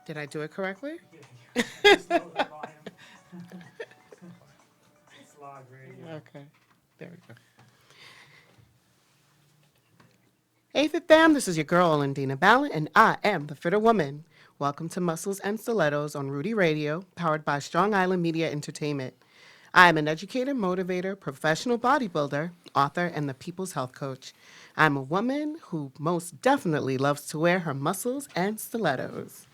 Did I do it correctly? Just know the volume. It's live radio. Okay. There we go. Hey, Fit Fam, this is your girl, Olandina Ballin, and I am the Fitter Woman. Welcome to Muscles and Stilettos on Rudy Radio, powered by Strong Island Media Entertainment. I am an educator, motivator, professional bodybuilder, author, and the people's health coach. I'm a woman who most definitely loves to wear her muscles and stilettos.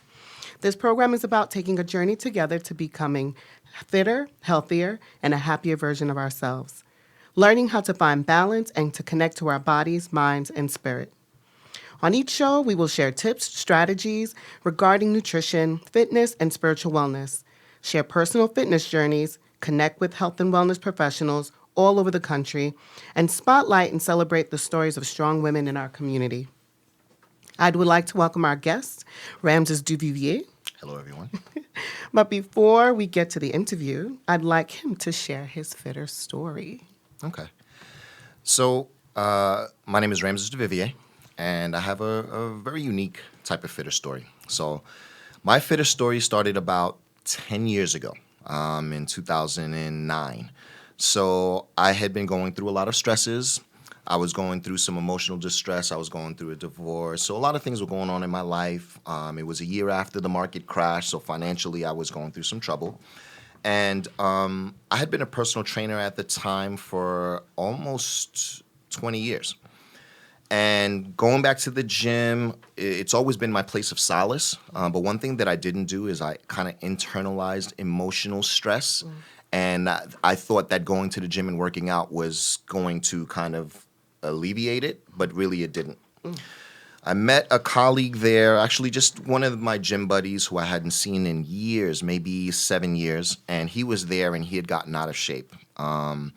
This program is about taking a journey together to becoming fitter, healthier, and a happier version of ourselves. Learning how to find balance and to connect to our bodies, minds, and spirit. On each show, we will share tips, strategies regarding nutrition, fitness, and spiritual wellness, share personal fitness journeys, connect with health and wellness professionals all over the country, and spotlight and celebrate the stories of strong women in our community. I would like to welcome our guest, Ramses Duvivier. Hello, everyone. But before we get to the interview, I'd like him to share his fitter story. Okay. So, my name is Ramses Duvivier, and I have a very unique type of fitter story. So, my fitter story started about 10 years ago, in 2009. So, I had been going through a lot of stresses. I was going through some emotional distress. I was going through a divorce. So, a lot of things were going on in my life. It was a year after the market crashed, so financially I was going through some trouble. And I had been a personal trainer at the time for almost 20 years. And going back to the gym, it's always been my place of solace. But one thing that I didn't do is I kind of internalized emotional stress. And I thought that going to the gym and working out was going to kind of alleviate it, but really it didn't. I met a colleague there, actually just one of my gym buddies who I hadn't seen in years, maybe 7 years, and he was there and he had gotten out of shape. And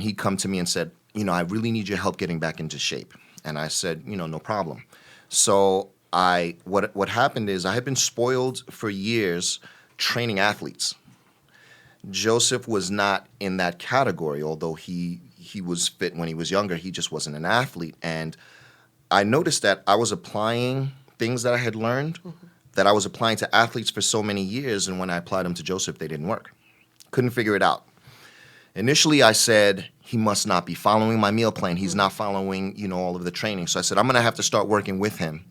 he come to me and said, I really need your help getting back into shape. And I said, no problem. So what happened is I had been spoiled for years training athletes. Joseph was not in that category, although he was fit when he was younger. He just wasn't an athlete. And I noticed that I was applying things that I had learned that I was applying to athletes for so many years, and when I applied them to Joseph, they didn't work. Couldn't figure it out. Initially, I said, he must not be following my meal plan. He's not following, all of the training. So I said, I'm going to have to start working with him.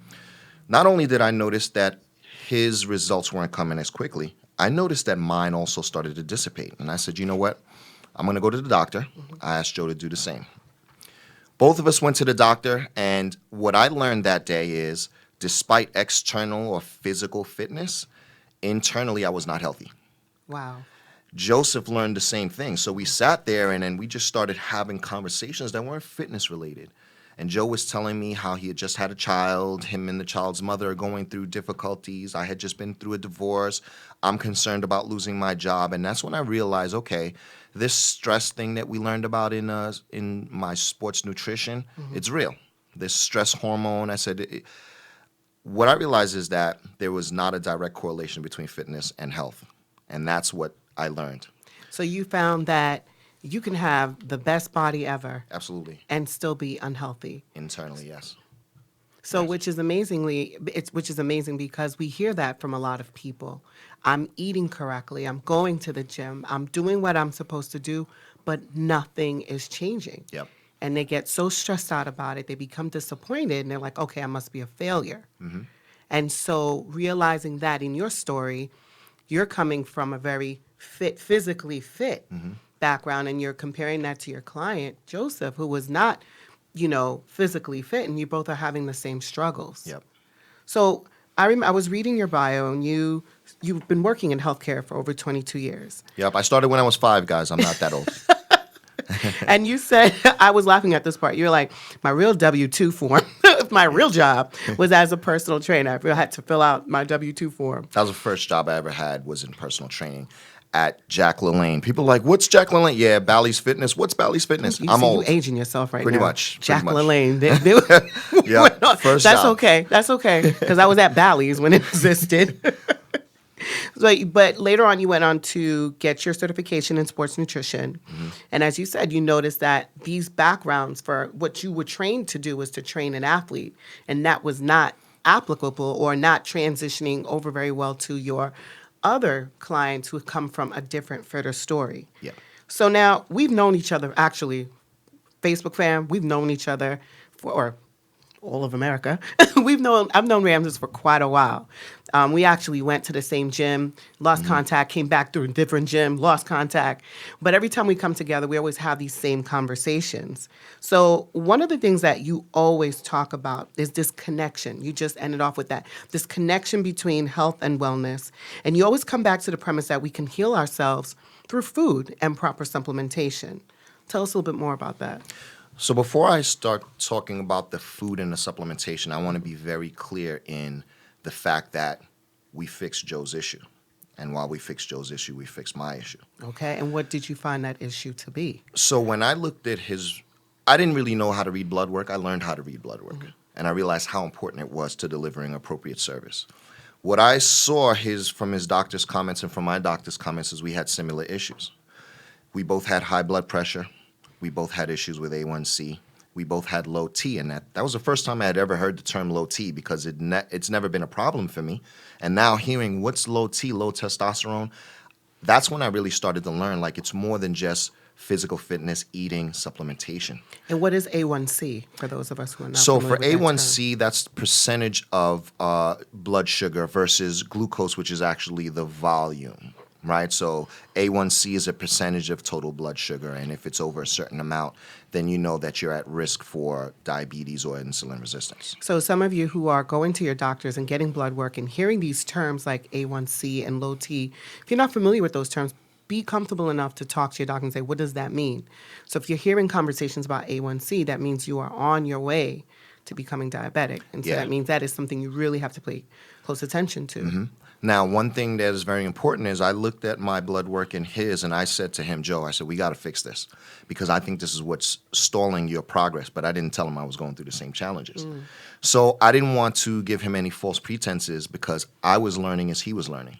Not only did I notice that his results weren't coming as quickly, I noticed that mine also started to dissipate. And I said, you know what? I'm going to go to the doctor. I asked Joe to do the same. Both of us went to the doctor, and what I learned that day is, despite external or physical fitness, internally I was not healthy. Wow. Joseph learned the same thing. So we sat there, and then we just started having conversations that weren't fitness related. And Joe was telling me how he had just had a child. Him and the child's mother are going through difficulties. I had just been through a divorce. I'm concerned about losing my job. And that's when I realized, okay, this stress thing that we learned about in my sports nutrition, it's real. This stress hormone, I said, what I realized is that there was not a direct correlation between fitness and health. And that's what I learned. So you found that you can have the best body ever Absolutely. and still be unhealthy. Internally, yes. So, Yes. which is amazing because we hear that from a lot of people. I'm eating correctly. I'm going to the gym. I'm doing what I'm supposed to do, but nothing is changing. Yep. And they get so stressed out about it, they become disappointed, and they're like, okay, I must be a failure. And so, realizing that in your story, you're coming from a very physically fit background, and you're comparing that to your client, Joseph, who was not physically fit, and you both are having the same struggles. Yep. So I was reading your bio, and you've been working in healthcare for over 22 years. Yep. I started when I was 5, guys. I'm not that old. And you said, I was laughing at this part, you're like, my real W-2 form, my real job was as a personal trainer. I had to fill out my W-2 form. That was the first job I ever had, was in personal training at Jack LaLanne. People are like, what's Jack LaLanne? Yeah, Bally's Fitness. What's Bally's Fitness? I'm You old. aging yourself right Pretty now. much, Jack pretty much. LaLanne. Yeah, first That's job. okay. That's okay. Because I was at Bally's when it existed. But later on, you went on to get your certification in sports nutrition. And as you said, you noticed that these backgrounds for what you were trained to do was to train an athlete. And that was not applicable or not transitioning over very well to your other clients who come from a different fitter story. Yeah. So now we've known each other, actually, Facebook fam, we've known each other for, or all of America. I've known Ramses for quite a while. We actually went to the same gym, lost contact, came back through a different gym, lost contact. But every time we come together, we always have these same conversations. So one of the things that you always talk about is this connection. You just ended off with that, this connection between health and wellness. And you always come back to the premise that we can heal ourselves through food and proper supplementation. Tell us a little bit more about that. So before I start talking about the food and the supplementation, I want to be very clear in the fact that we fixed Joe's issue. And while we fixed Joe's issue, we fixed my issue. Okay, and what did you find that issue to be? So when I looked at I didn't really know how to read blood work. I learned how to read blood work. And I realized how important it was to delivering appropriate service. What I saw from his doctor's comments and from my doctor's comments is we had similar issues. We both had high blood pressure. We both had issues with A1C. We both had low T, and that was the first time I had ever heard the term low T because it's never been a problem for me. And now hearing what's low T, low testosterone, that's when I really started to learn, like, it's more than just physical fitness, eating, supplementation. And what is A1C for those of us who are not So familiar for with that term? A1C, that's the percentage of blood sugar versus glucose, which is actually the volume, right? So A1C is a percentage of total blood sugar, and if it's over a certain amount, then you know that you're at risk for diabetes or insulin resistance. So some of you who are going to your doctors and getting blood work and hearing these terms like A1C and low T, if you're not familiar with those terms, be comfortable enough to talk to your doctor and say, what does that mean? So if you're hearing conversations about A1C, that means you are on your way to becoming diabetic. And so Yeah. that means that is something you really have to pay close attention to. Now, one thing that is very important is I looked at my blood work and his, and I said to him, Joe, I said, we got to fix this because I think this is what's stalling your progress. But I didn't tell him I was going through the same challenges. So I didn't want to give him any false pretenses because I was learning as he was learning.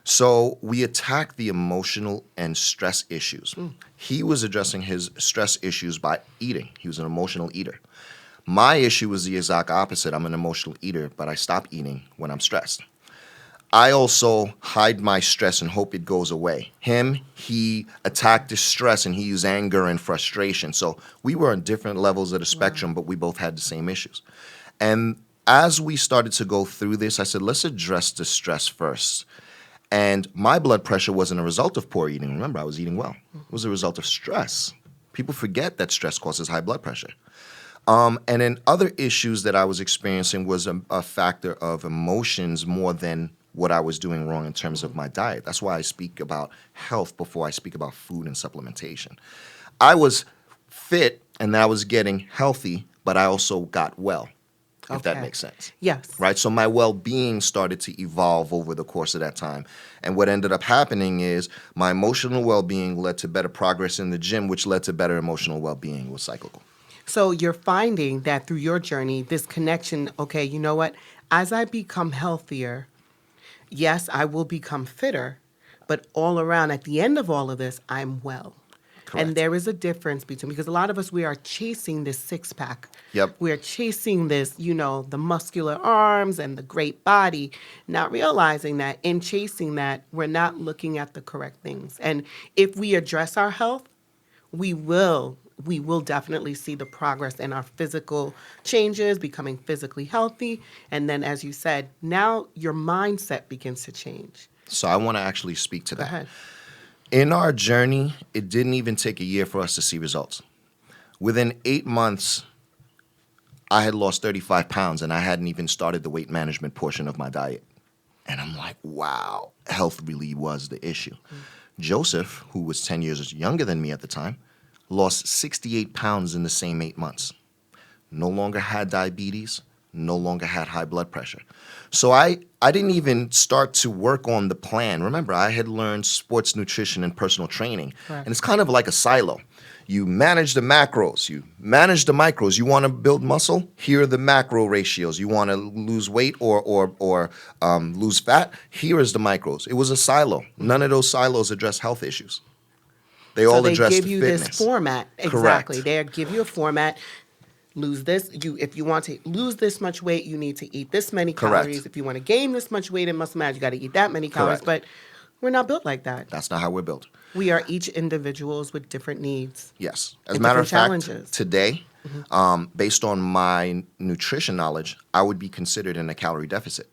So we attacked the emotional and stress issues. He was addressing his stress issues by eating. He was an emotional eater. My issue was the exact opposite. I'm an emotional eater, but I stop eating when I'm stressed. I also hide my stress and hope it goes away. He attacked his stress and he used anger and frustration. So we were on different levels of the spectrum, but we both had the same issues. And as we started to go through this, I said, let's address the stress first. And my blood pressure wasn't a result of poor eating. Remember, I was eating well. It was a result of stress. People forget that stress causes high blood pressure. And then other issues that I was experiencing was a factor of emotions more than what I was doing wrong in terms of my diet. That's why I speak about health before I speak about food and supplementation. I was fit and I was getting healthy, but I also got well, if that Okay. makes sense. Yes. Right? So my well-being started to evolve over the course of that time. And what ended up happening is my emotional well-being led to better progress in the gym, which led to better emotional well-being. It was cyclical. So you're finding that through your journey, this connection, okay, you know what? As I become healthier, yes, I will become fitter, but all around, at the end of all of this, I'm well. Correct. And there is a difference between, because a lot of us, we are chasing this six pack. Yep. We're chasing this, the muscular arms and the great body, not realizing that in chasing that, we're not looking at the correct things. And if we address our health, we will definitely see the progress in our physical changes, becoming physically healthy. And then, as you said, now your mindset begins to change. So I want to actually speak to Go that. ahead. In our journey, it didn't even take a year for us to see results. Within 8 months, I had lost 35 pounds and I hadn't even started the weight management portion of my diet. And I'm like, wow, health really was the issue. Joseph, who was 10 years younger than me at the time, lost 68 pounds in the same 8 months. No longer had diabetes, no longer had high blood pressure. So I didn't even start to work on the plan. Remember, I had learned sports nutrition and personal training. Correct. And it's kind of like a silo. You manage the macros, you manage the micros. You want to build muscle? Here are the macro ratios. You want to lose weight or lose fat? Here is the micros. It was a silo. None of those silos address health issues. They all So they address give the you fitness. this format. Correct. Exactly. They give you a format. lose this. If you want to lose this much weight, you need to eat this many Correct. calories. If you want to gain this much weight in muscle mass, you got to eat that many calories. Correct. But we're not built like that. That's not how we're built. We are each individuals with different needs. Yes. As a And matter of different fact, challenges. today, based on my nutrition knowledge, I would be considered in a calorie deficit.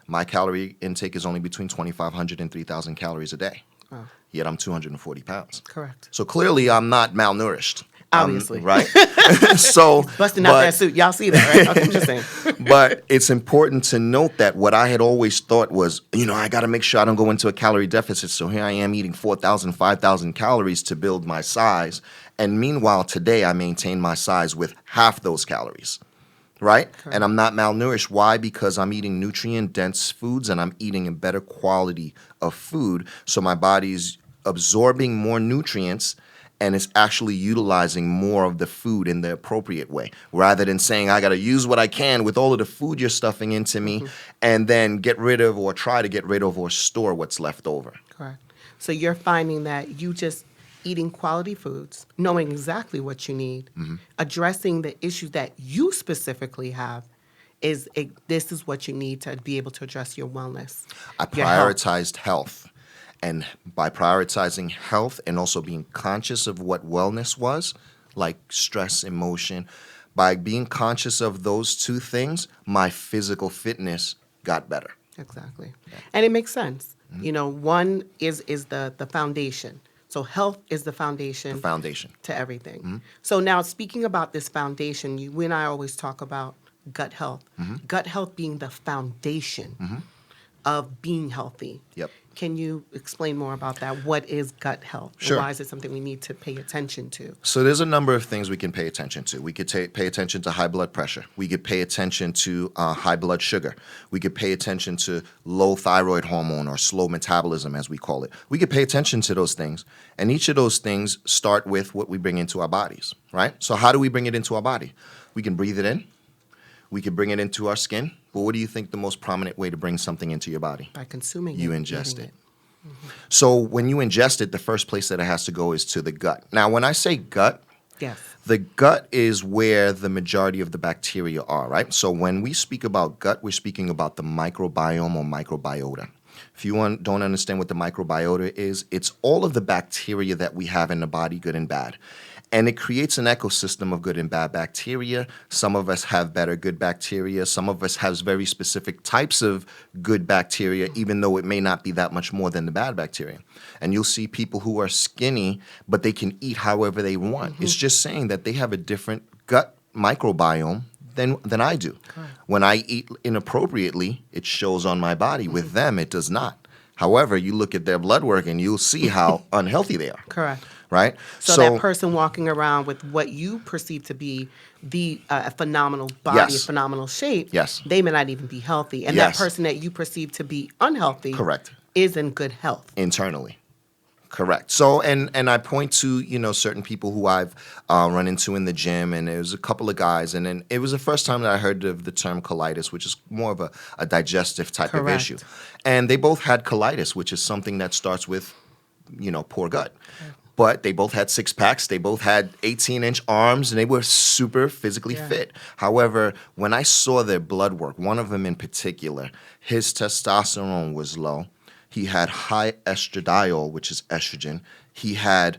My calorie intake is only between 2,500 and 3,000 calories a day. Wow. Yet I'm 240 pounds. Correct. So clearly, I'm not malnourished. Obviously. Right? So, Busting out that suit. Y'all see that, right? I'm just saying. but it's important to note that what I had always thought was, I got to make sure I don't go into a calorie deficit. So here I am eating 4,000, 5,000 calories to build my size. And meanwhile, today I maintain my size with half those calories. Right? Correct. And I'm not malnourished. Why? Because I'm eating nutrient-dense foods and I'm eating a better quality of food. So my body's absorbing more nutrients and it's actually utilizing more of the food in the appropriate way, rather than saying, I got to use what I can with all of the food you're stuffing into me and then get rid of or try to get rid of or store what's left over. Correct. So you're finding that you just eating quality foods, knowing exactly what you need, addressing the issues that you specifically have, this is what you need to be able to address your wellness. I your health. prioritized health. And by prioritizing health and also being conscious of what wellness was, like stress, emotion, by being conscious of those two things, my physical fitness got better. Exactly. And it makes sense. One is the foundation. So health is the foundation. The foundation. To everything. So now speaking about this foundation, you and I always talk about gut health. Gut health being the foundation of being healthy. Yep. Can you explain more about that? What is gut health? Sure. And why is it something we need to pay attention to? So there's a number of things we can pay attention to. We could pay attention to high blood pressure. We could pay attention to high blood sugar. We could pay attention to low thyroid hormone or slow metabolism, as we call it. We could pay attention to those things. And each of those things start with what we bring into our bodies, right? So how do we bring it into our body? We can breathe it in. We can bring it into our skin. But what do you think the most prominent way to bring something into your body? By consuming You it. ingest eating it. So when you ingest it, the first place that it has to go is to the gut. Now, when I say gut, Yes. the gut is where the majority of the bacteria are, right? So when we speak about gut, we're speaking about the microbiome or microbiota. If you don't understand what the microbiota is, it's all of the bacteria that we have in the body, good and bad. And it creates an ecosystem of good and bad bacteria. Some of us have better good bacteria. Some of us have very specific types of good bacteria, even though it may not be that much more than the bad bacteria. And you'll see people who are skinny, but they can eat however they want. It's just saying that they have a different gut microbiome than I do. Correct. When I eat inappropriately, it shows on my body. With them, it does not. However, you look at their blood work and you'll see how unhealthy they are. Correct. Right? So that person walking around with what you perceive to be the a phenomenal body, Yes. a phenomenal shape, Yes. they may not even be healthy. And Yes. that person that you perceive to be unhealthy Correct. is in good health. Internally. Correct. So, and I point to, certain people who I've run into in the gym, and there was a couple of guys, and then it was the first time that I heard of the term colitis, which is more of a digestive type of Correct. issue. And they both had colitis, which is something that starts with, poor gut. But they both had six packs. They both had 18-inch arms, and they were super physically Yeah. fit. However, when I saw their blood work, one of them in particular, his testosterone was low. He had high estradiol, which is estrogen. He had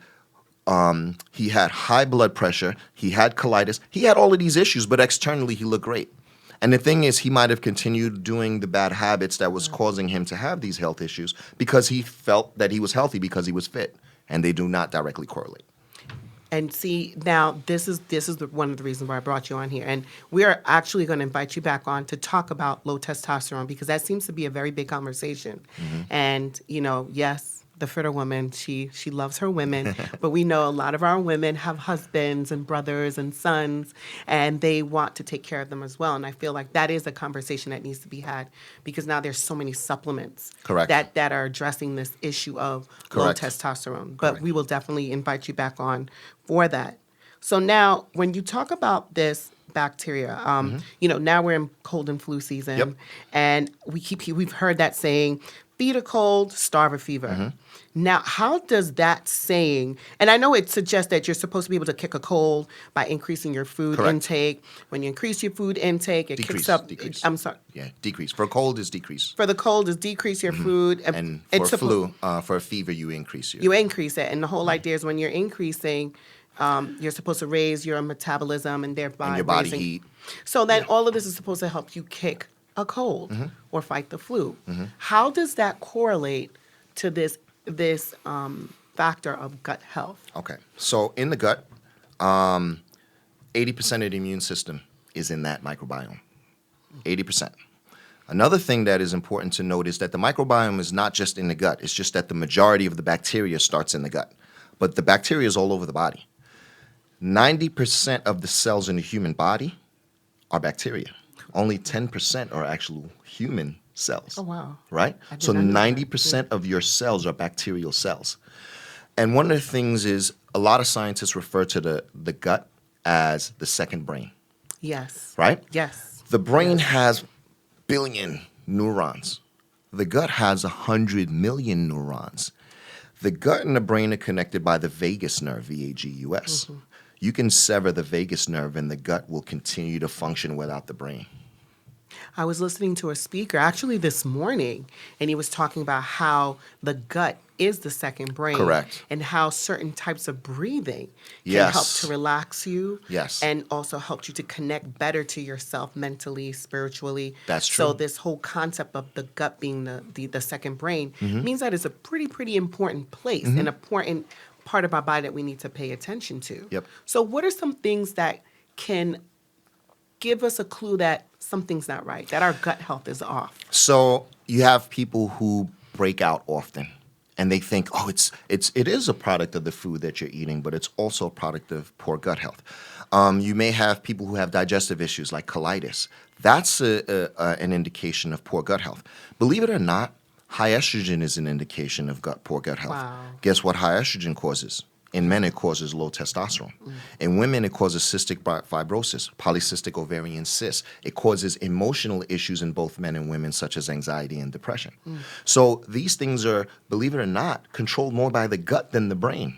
high blood pressure. He had colitis. He had all of these issues, but externally he looked great. And the thing is, he might have continued doing the bad habits that was causing him to have these health issues because he felt that he was healthy because he was fit, and they do not directly correlate. And see, now this is one of the reasons why I brought you on here. And we are actually going to invite you back on to talk about low testosterone because that seems to be a very big conversation. And, yes, the fitter woman, she loves her women, but we know a lot of our women have husbands and brothers and sons, and they want to take care of them as well. And I feel like that is a conversation that needs to be had because now there's so many supplements Correct. that are addressing this issue of low Correct. testosterone. But Correct. we will definitely invite you back on for that. So now, when you talk about this bacteria, now we're in cold and flu season, Yep. and we've heard that saying, feed a cold, starve a fever. Now, how does that saying, and I know it suggests that you're supposed to be able to kick a cold by increasing your food Correct. intake. When you increase your food intake, it kicks Decrease. up. Decrease. I'm sorry. Yeah, decrease. For a cold is decrease. For the cold is decrease your food. And for it's a flu, for a fever, you increase your. you increase it. And the whole idea is when you're increasing, you're supposed to raise your metabolism and thereby And your body raising. heat. So then all of this is supposed to help you kick a cold or fight the flu. How does that correlate to this factor of gut health? Okay. So in the gut, 80% of the immune system is in that microbiome. 80%. Another thing that is important to note is that the microbiome is not just in the gut. It's just that the majority of the bacteria starts in the gut. But the bacteria is all over the body. 90% of the cells in the human body are bacteria. Only 10% are actual human cells. Oh, wow. Right? I did So not know that. 90% of your cells are bacterial cells. And one of the things is a lot of scientists refer to the gut as the second brain, Yes. right? Yes. The brain has billion neurons. The gut has 100 million neurons. The gut and the brain are connected by the vagus nerve, VAGUS. You can sever the vagus nerve and the gut will continue to function without the brain. I was listening to a speaker actually this morning, and he was talking about how the gut is the second brain. Correct. And how certain types of breathing can Yes. help to relax you. Yes. And also help you to connect better to yourself mentally, spiritually. That's So true. this whole concept of the gut being the second brain Mm-hmm. means that it's a pretty important place, an important part of our body that we need to pay attention to. Yep. So what are some things that can give us a clue that something's not right, that our gut health is off? So you have people who break out often and they think, oh, it is a product of the food that you're eating, but it's also a product of poor gut health. You may have people who have digestive issues like colitis. That's an indication of poor gut health. Believe it or not, high estrogen is an indication of poor gut health. Wow. Guess what high estrogen causes? In men, it causes low testosterone. In women, it causes cystic fibrosis, polycystic ovarian cysts. It causes emotional issues in both men and women, such as anxiety and depression. So these things are, believe it or not, controlled more by the gut than the brain.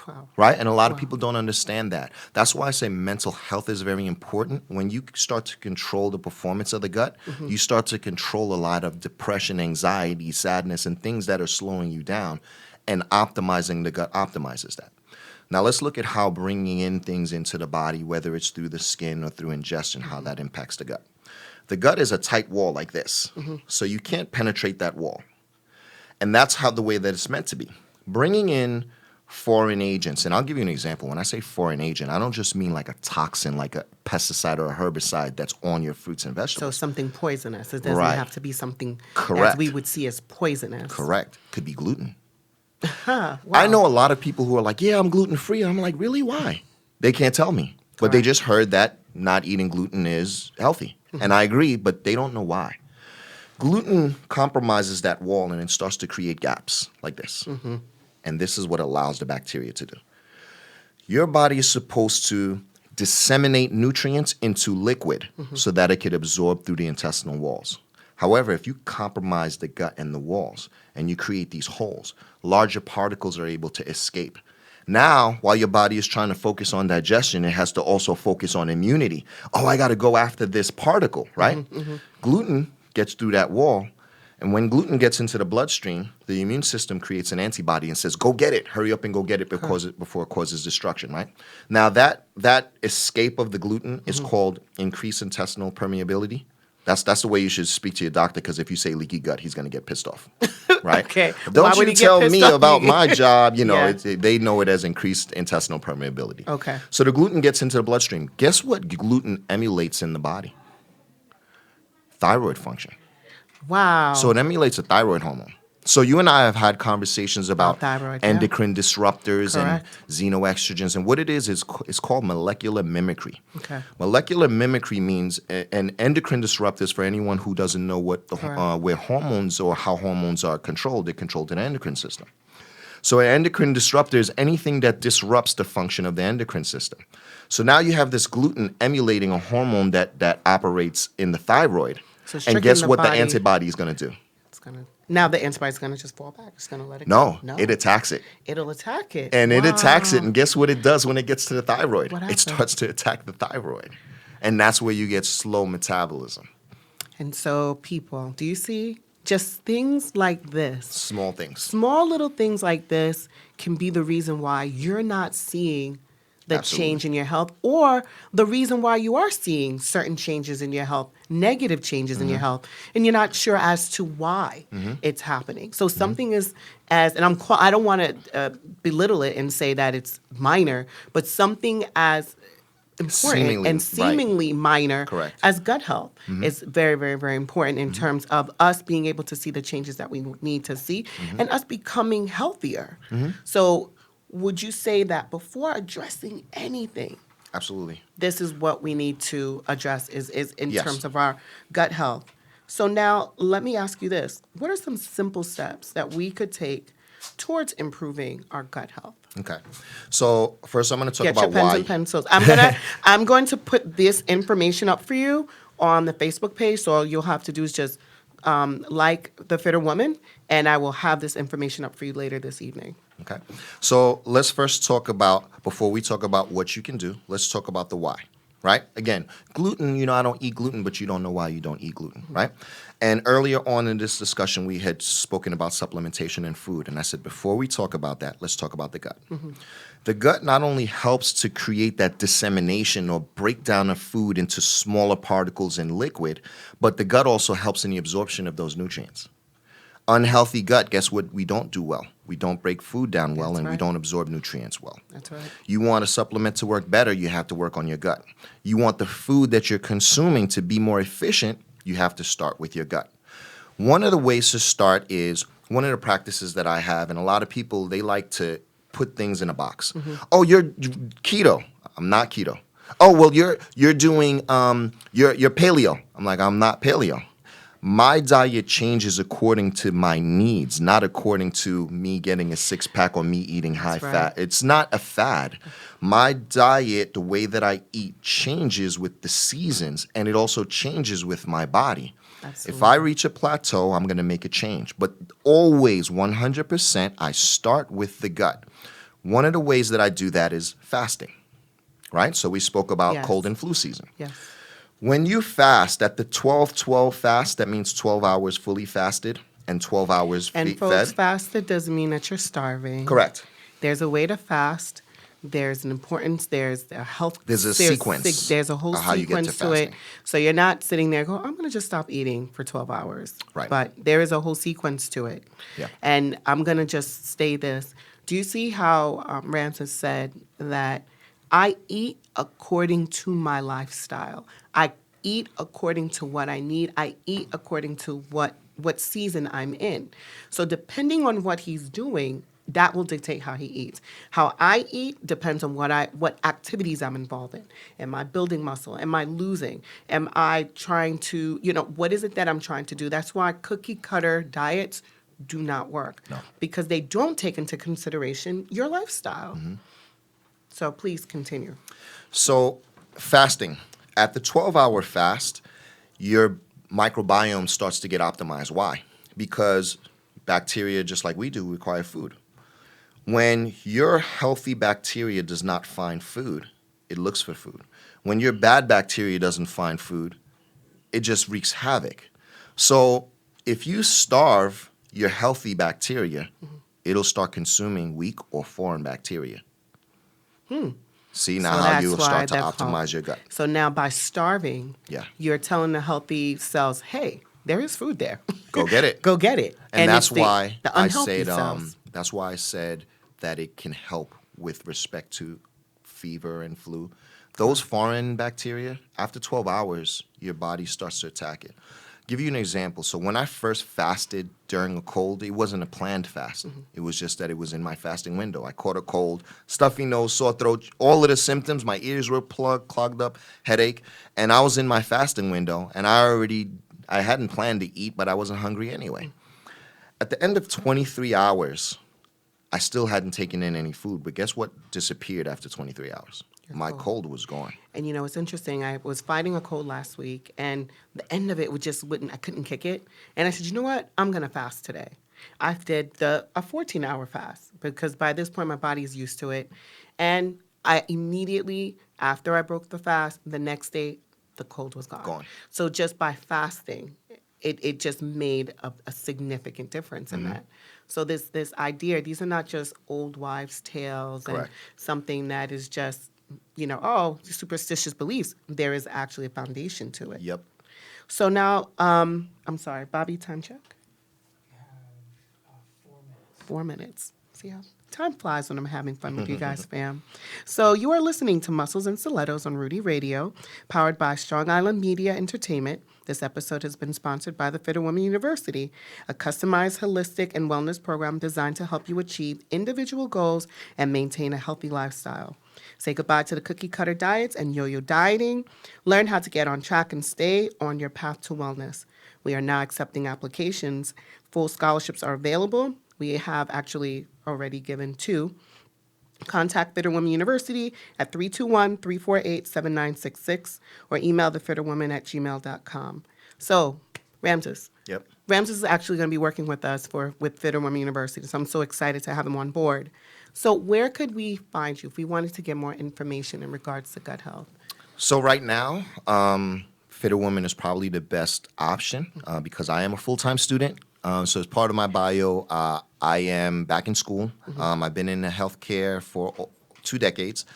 Wow. Right? And a lot of people don't understand that. That's why I say mental health is very important. When you start to control the performance of the gut, you start to control a lot of depression, anxiety, sadness, and things that are slowing you down. And optimizing the gut optimizes that. Now let's look at how bringing in things into the body, whether it's through the skin or through ingestion, how that impacts the gut. The gut is a tight wall like this, so you can't penetrate that wall. And that's how the way that it's meant to be. Bringing in foreign agents, and I'll give you an example. When I say foreign agent, I don't just mean like a toxin, like a pesticide or a herbicide that's on your fruits and So vegetables. something poisonous. It doesn't Right. have to be something Correct. as we would see as poisonous. Correct. Could be gluten. Wow. I know a lot of people who are like, yeah, I'm gluten free. I'm like, really? Why? They can't tell me. But they Correct. just heard that not eating gluten is healthy. And I agree, but they don't know why. Gluten compromises that wall and it starts to create gaps like this. And this is what allows the bacteria to do. Your body is supposed to disseminate nutrients into liquid so that it could absorb through the intestinal walls. However, if you compromise the gut and the walls and you create these holes, larger particles are able to escape. Now, while your body is trying to focus on digestion, it has to also focus on immunity. Oh, I got to go after this particle, right? Gluten gets through that wall. And when gluten gets into the bloodstream, the immune system creates an antibody and says, go get it. Hurry up and go get it before it causes destruction, right? Now, that escape of the gluten is called increased intestinal permeability. That's the way you should speak to your doctor, because if you say leaky gut, he's going to get pissed off, right? Okay. Why Don't would you he get tell pissed me off? about my job. You know, Yeah. they know it as increased intestinal permeability. Okay. So the gluten gets into the bloodstream. Guess what gluten emulates in the body? Thyroid function. Wow. So it emulates a thyroid hormone. So you and I have had conversations about thyroid, yeah. endocrine disruptors Correct. and xenoestrogens. And what it is it's called molecular mimicry. Okay. Molecular mimicry means, and endocrine disruptors, for anyone who doesn't know what Correct. where hormones or how hormones are controlled, they're controlled in the endocrine system. So an endocrine disruptor is anything that disrupts the function of the endocrine system. So now you have this gluten emulating a hormone that operates in the thyroid. So it's And tricking guess the what the body. antibody is going to do? It's gonna Now the antibiotic's going to just fall back. It's going to let it No, go. No, it attacks it. it'll attack it. And it attacks it. Wow. And guess what it does when it gets to the thyroid? What It happens? starts to attack the thyroid. And that's where you get slow metabolism. And so, people, do you see? Just things like this. Small things. Small little things like this can be the reason why you're not seeing the Absolutely. change in your health, or the reason why you are seeing certain changes in your health, negative changes in your health, and you're not sure as to why it's happening. So something is and I don't want to belittle it and say that it's minor, but something as important Seemingly, and right. seemingly minor Correct. as gut health is very, very, very important in terms of us being able to see the changes that we need to see and us becoming healthier. So would you say that before addressing anything, Absolutely. this is what we need to address is in Yes. terms of our gut health? So now let me ask you this. What are some simple steps that we could take towards improving our gut health? Okay. So first I'm going to talk Get your about pens why. and pencils. I'm going to put this information up for you on the Facebook page. So all you'll have to do is just like the Fitter Woman, and I will have this information up for you later this evening. Okay. So let's first talk about, before we talk about what you can do, let's talk about the why, right? Again, gluten, I don't eat gluten, but you don't know why you don't eat gluten, right? And earlier on in this discussion, we had spoken about supplementation and food. And I said, before we talk about that, let's talk about the gut. The gut not only helps to create that dissemination or breakdown of food into smaller particles in liquid, but the gut also helps in the absorption of those nutrients. Unhealthy gut, guess what we don't do well? We don't break food down well, That's and we right. don't absorb nutrients well. That's right. You want a supplement to work better, you have to work on your gut. You want the food that you're consuming to be more efficient, you have to start with your gut. One of the ways to start is one of the practices that I have, and a lot of people, they like to put things in a box. Oh, you're keto. I'm not keto. Oh, well, you're doing you're paleo. I'm like, I'm not paleo. My diet changes according to my needs, not according to me getting a six-pack or me eating high That's right. fat. It's not a fad. My diet, the way that I eat, changes with the seasons, and it also changes with my body. If Absolutely. I reach a plateau, I'm going to make a change. But always, 100%, I start with the gut. One of the ways that I do that is fasting, right? So we spoke about Yes. cold and flu season. Yes. When you fast at the 12-12 fast, that means 12 hours fully fasted and 12 hours And fed. folks, fasted doesn't mean that you're starving. Correct. There's a way to fast. There's an importance. There's a health. There's a sequence There's a whole of how you get to sequence to it. fasting. So you're not sitting there going, I'm going to just stop eating for 12 hours. Right. But there is a whole sequence to it. Yeah. And I'm going to just say this. Do you see how Ramses said that I eat according to my lifestyle? I eat according to what I need. I eat according to what season I'm in. So depending on what he's doing, that will dictate how he eats. How I eat depends on what activities I'm involved in. Am I building muscle? Am I losing? Am I trying to, what is it that I'm trying to do? That's why cookie cutter diets do not work. No. Because they don't take into consideration your lifestyle. So please continue. So fasting. At the 12-hour fast, your microbiome starts to get optimized. Why? Because bacteria, just like we do, require food. When your healthy bacteria does not find food, it looks for food. When your bad bacteria doesn't find food, it just wreaks havoc. So if you starve your healthy bacteria, it'll start consuming weak or foreign bacteria. See now So how that's you will why start to they're optimize called- your gut. So now by starving, Yeah. you're telling the healthy cells, hey, there is food there. Go get it. Go get it. And that's it's why the I unhealthy said cells. that's why I said that it can help with respect to fever and flu. Those foreign bacteria, after 12 hours, your body starts to attack it. Give you an example. So when I first fasted during a cold, it wasn't a planned fast. It was just that it was in my fasting window. I caught a cold, stuffy nose, sore throat, all of the symptoms. My ears were clogged up, headache, and I was in my fasting window, and I hadn't planned to eat, but I wasn't hungry anyway. At the end of 23 hours, I still hadn't taken in any food, but guess what disappeared after 23 hours? my cold. cold was gone. And you know, it's interesting. I was fighting a cold last week, and the end of it would just wouldn't. I couldn't kick it, and I said, you know what? I'm gonna fast today. I did a 14-hour fast because by this point my body is used to it, and I immediately after I broke the fast, the next day the cold was gone. Gone. So just by fasting, it just made a significant difference in that. So this idea, these are not just old wives' tales and Correct. something that is just, you know, oh, superstitious beliefs. There is actually a foundation to it. Yep. So now, I'm sorry, Bobby, time check? You have 4 minutes. 4 minutes. See how time flies when I'm having fun with you guys, fam. So you are listening to Muscles and Stilettos on Rudy Radio, powered by Strong Island Media Entertainment. This episode has been sponsored by the Fitter Woman University, a customized, holistic, and wellness program designed to help you achieve individual goals and maintain a healthy lifestyle. Say goodbye to the cookie cutter diets and yo-yo dieting. Learn how to get on track and stay on your path to wellness. We are now accepting applications. Full scholarships are available. We have actually already given 2. Contact Fitter Woman University at 321-348-7966 or email thefitterwoman@gmail.com. So, Ramses. Yep. Ramses is actually going to be working with us with Fitter Woman University, so I'm so excited to have him on board. So where could we find you if we wanted to get more information in regards to gut health? So right now, Fitter Woman is probably the best option because I am a full-time student. So as part of my bio, I am back in school. I've been in healthcare for 2 decades,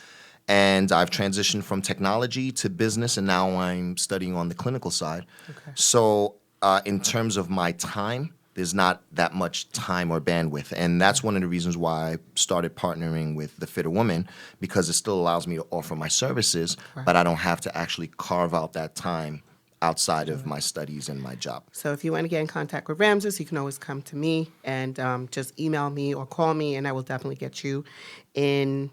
and I've transitioned from technology to business, and now I'm studying on the clinical side. Okay. So in terms of my time, there's not that much time or bandwidth. And that's one of the reasons why I started partnering with the Fitter Woman, because it still allows me to offer my services, but I don't have to actually carve out that time outside of my studies and my job. So if you want to get in contact with Ramses, you can always come to me and just email me or call me, and I will definitely get you in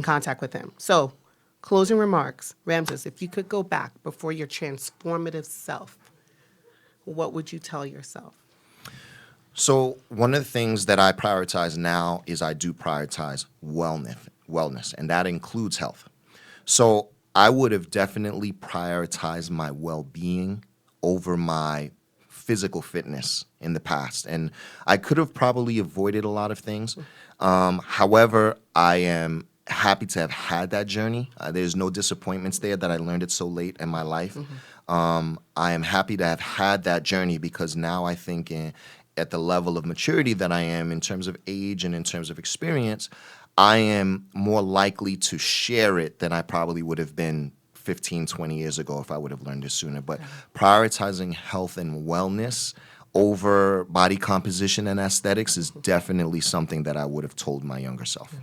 contact with him. So, closing remarks. Ramses, if you could go back before your transformative self, what would you tell yourself? So one of the things that I prioritize now is I do prioritize wellness, and that includes health. So I would have definitely prioritized my well-being over my physical fitness in the past, and I could have probably avoided a lot of things. However, I am happy to have had that journey. There's no disappointments there that I learned it so late in my life. I am happy to have had that journey because now I think at the level of maturity that I am in terms of age and in terms of experience, I am more likely to share it than I probably would have been 15, 20 years ago if I would have learned it sooner. But prioritizing health and wellness over body composition and aesthetics is definitely something that I would have told my younger self.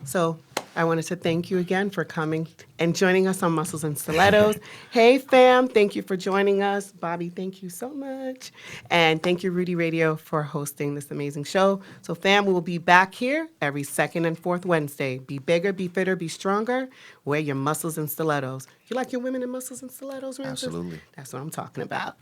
So I wanted to thank you again for coming and joining us on Muscles and Stilettos. Hey, fam, thank you for joining us. Bobby, thank you so much. And thank you, Rudy Radio, for hosting this amazing show. So, fam, we will be back here every second and fourth Wednesday. Be bigger, be fitter, be stronger. Wear your muscles and stilettos. You like your women in muscles and stilettos, Ramses? Absolutely. That's what I'm talking about.